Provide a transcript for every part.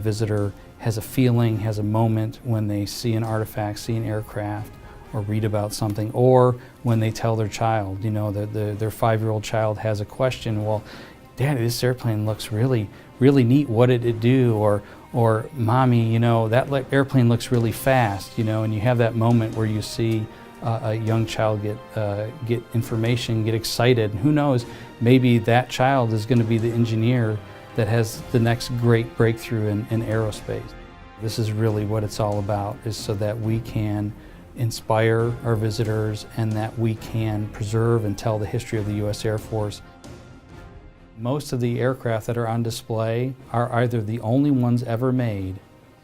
visitor has a feeling, has a moment when they see an artifact, see an aircraft, or read about something, or when they tell their child, you know, their 5-year-old child has a question, well, Daddy, this airplane looks really neat, what did it do? Or Mommy, you know, that airplane looks really fast, you know, and you have that moment where you see a young child get information, get excited, and who knows, maybe that child is going to be the engineer that has the next great breakthrough in aerospace. This is really what it's all about, is so that we can inspire our visitors and that we can preserve and tell the history of the U.S. Air Force. Most of the aircraft that are on display are either the only ones ever made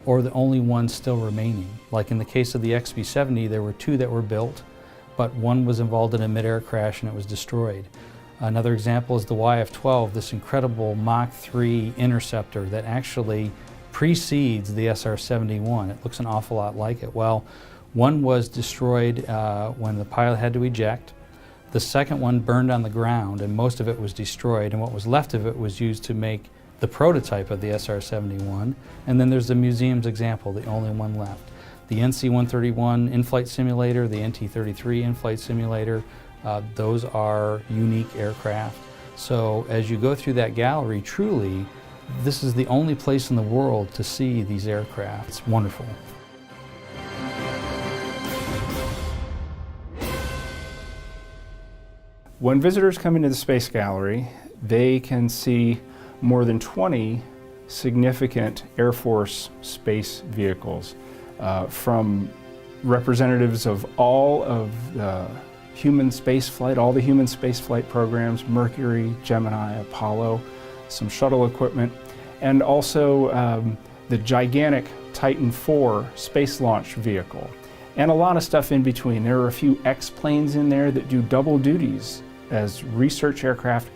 or the only ones still remaining. Like in the case of the XB-70, there were 2 that were built, but one was involved in a mid-air crash and it was destroyed. Another example is the YF-12, this incredible Mach 3 interceptor that actually precedes the SR-71. It looks an awful lot like it. Well, one was destroyed when the pilot had to eject. The second one burned on the ground and most of it was destroyed, and what was left of it was used to make the prototype of the SR-71. And then there's the museum's example, the only one left. The NC-131 in-flight simulator, the NT-33 in-flight simulator, those are unique aircraft. So as you go through that gallery, truly, this is the only place in the world to see these aircraft. It's wonderful. When visitors come into the Space Gallery, they can see more than 20 significant Air Force space vehicles, from representatives of all of the human space flight, all the human space flight programs, Mercury, Gemini, Apollo, some shuttle equipment, and also the gigantic Titan IV space launch vehicle, and a lot of stuff in between. There are a few X-planes in there that do double duties as research aircraft,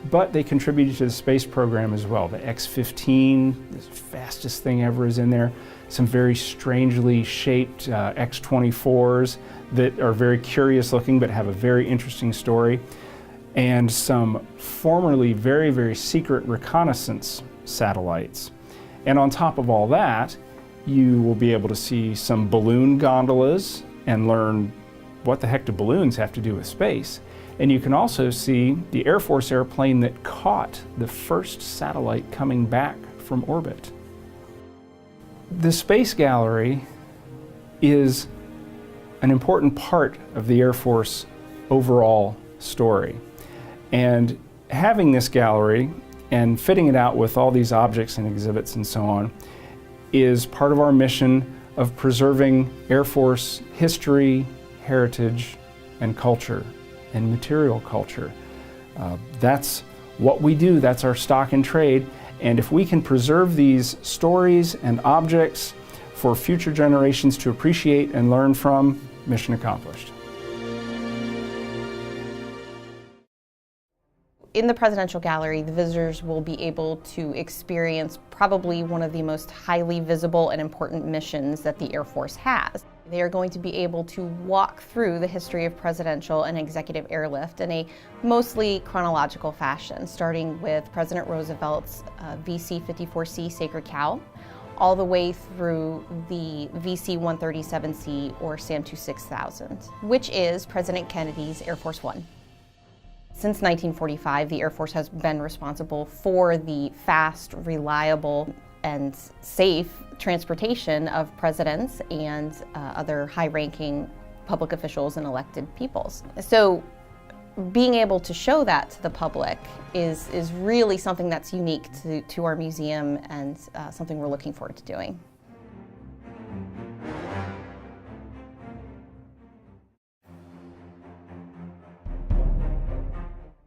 but they contributed to the space program as well. The X-15, the fastest thing ever, is in there. Some very strangely shaped X-24s that are very curious looking but have a very interesting story. And some formerly very secret reconnaissance satellites. And on top of all that, you will be able to see some balloon gondolas and learn what the heck do balloons have to do with space. And you can also see the Air Force airplane that caught the first satellite coming back from orbit. The Space Gallery is an important part of the Air Force overall story. And having this gallery and fitting it out with all these objects and exhibits and so on is part of our mission of preserving Air Force history, heritage, and culture, and material culture. That's what we do, that's our stock and trade, and if we can preserve these stories and objects for future generations to appreciate and learn from, mission accomplished. In the Presidential Gallery, the visitors will be able to experience probably one of the most highly visible and important missions that the Air Force has. They are going to be able to walk through the history of presidential and executive airlift in a mostly chronological fashion, starting with President Roosevelt's VC-54C Sacred Cow, all the way through the VC-137C or SAM-26000, which is President Kennedy's Air Force One. Since 1945, the Air Force has been responsible for the fast, reliable, and safe transportation of presidents and other high-ranking public officials and elected peoples. So being able to show that to the public is really something that's unique to our museum, and something we're looking forward to doing.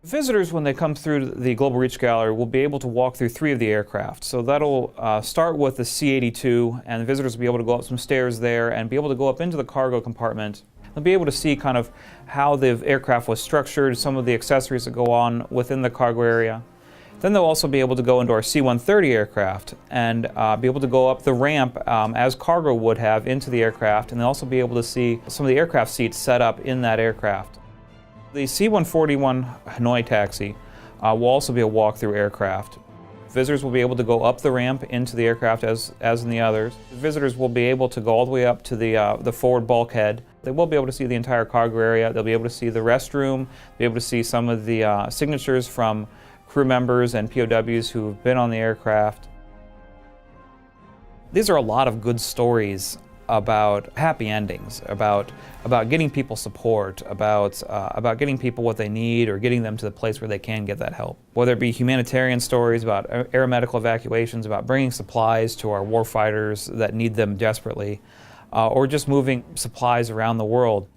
Visitors, when they come through the Global Reach Gallery, will be able to walk through 3 of the aircraft. So that'll start with the C-82, and the visitors will be able to go up some stairs there and be able to go up into the cargo compartment. They'll be able to see kind of how the aircraft was structured, some of the accessories that go on within the cargo area. Then they'll also be able to go into our C-130 aircraft and be able to go up the ramp as cargo would have into the aircraft, and they'll also be able to see some of the aircraft seats set up in that aircraft. The C-141 Hanoi taxi will also be a walk-through aircraft. Visitors will be able to go up the ramp into the aircraft as in the others. Visitors will be able to go all the way up to the forward bulkhead. They will be able to see the entire cargo area. They'll be able to see the restroom, be able to see some of the signatures from crew members and POWs who have been on the aircraft. These are a lot of good stories about happy endings, about getting people support, about getting people what they need or getting them to the place where they can get that help. Whether it be humanitarian stories about aeromedical evacuations, about bringing supplies to our warfighters that need them desperately, or just moving supplies around the world.